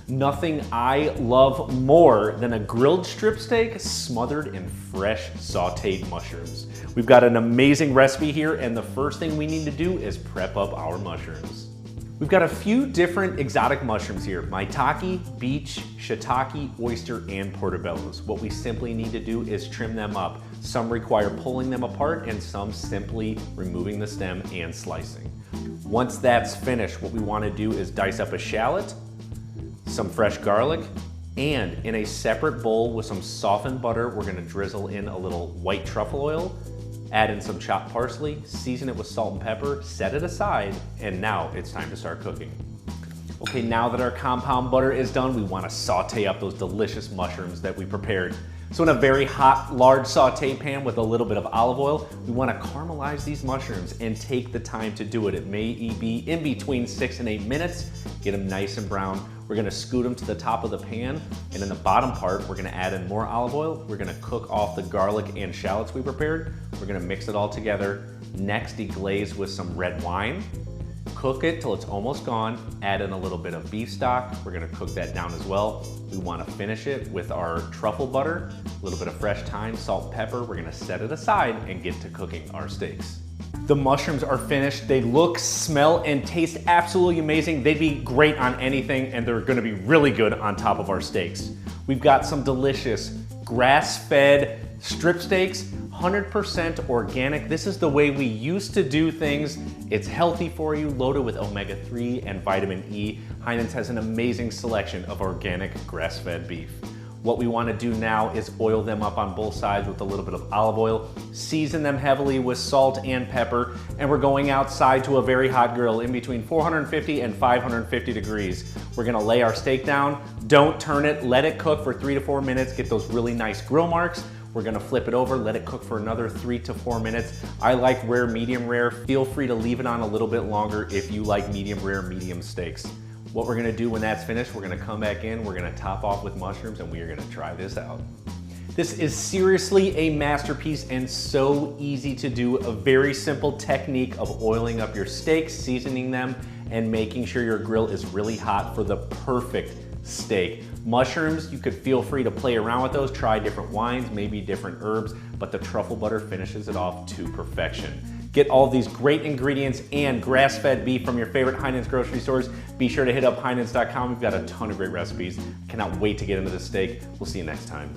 Nothing I love more than a grilled strip steak smothered in fresh sauteed mushrooms. We've got an amazing recipe here, and the first thing we need to do is prep up our mushrooms. We've got a few different exotic mushrooms here: maitake, beech, shitake, oyster, and portabellas. What we simply need to do is trim them up. Some require pulling them apart, and some simply removing the stem and slicing. Once that's finished, what we want to do is dice up a shallot, some fresh garlic, and in a separate bowl with some softened butter, we're gonna drizzle in a little white truffle oil, add in some chopped parsley, season it with salt and pepper, set it aside, and now it's time to start cooking. Okay, now that our compound butter is done, we wanna saute up those delicious mushrooms that we prepared. So in a very hot, large saute pan with a little bit of olive oil, we wanna caramelize these mushrooms and take the time to do it. It may be in between 6 and 8 minutes. Get them nice and brown. We're gonna scoot them to the top of the pan, and in the bottom part, we're gonna add in more olive oil. We're gonna cook off the garlic and shallots we prepared. We're gonna mix it all together. Next, deglaze with some red wine. Cook it till it's almost gone. Add in a little bit of beef stock. We're gonna cook that down as well. We wanna finish it with our truffle butter, a little bit of fresh thyme, salt, and pepper. We're gonna set it aside and get to cooking our steaks. The mushrooms are finished. They look, smell, and taste absolutely amazing. They'd be great on anything, and they're gonna be really good on top of our steaks. We've got some delicious grass-fed strip steaks, 100% organic. This is the way we used to do things. It's healthy for you, loaded with omega-3 and vitamin E. Heinen's has an amazing selection of organic grass-fed beef. What we want to do now is oil them up on both sides with a little bit of olive oil, season them heavily with salt and pepper, and we're going outside to a very hot grill in between 450 and 550 degrees. We're gonna lay our steak down, don't turn it, let it cook for 3 to 4 minutes, get those really nice grill marks. We're gonna flip it over, let it cook for another 3 to 4 minutes. I like rare, medium rare. Feel free to leave it on a little bit longer if you like medium rare, medium steaks. What we're gonna do when that's finished, we're gonna come back in, we're gonna top off with mushrooms, and we are gonna try this out. This is seriously a masterpiece and so easy to do. A very simple technique of oiling up your steaks, seasoning them, and making sure your grill is really hot for the perfect steak. Mushrooms, you could feel free to play around with those, try different wines, maybe different herbs, but the truffle butter finishes it off to perfection. Get all these great ingredients and grass-fed beef from your favorite Heinen's grocery stores. Be sure to hit up heinens.com. We've got a ton of great recipes. Cannot wait to get into the steak. We'll see you next time.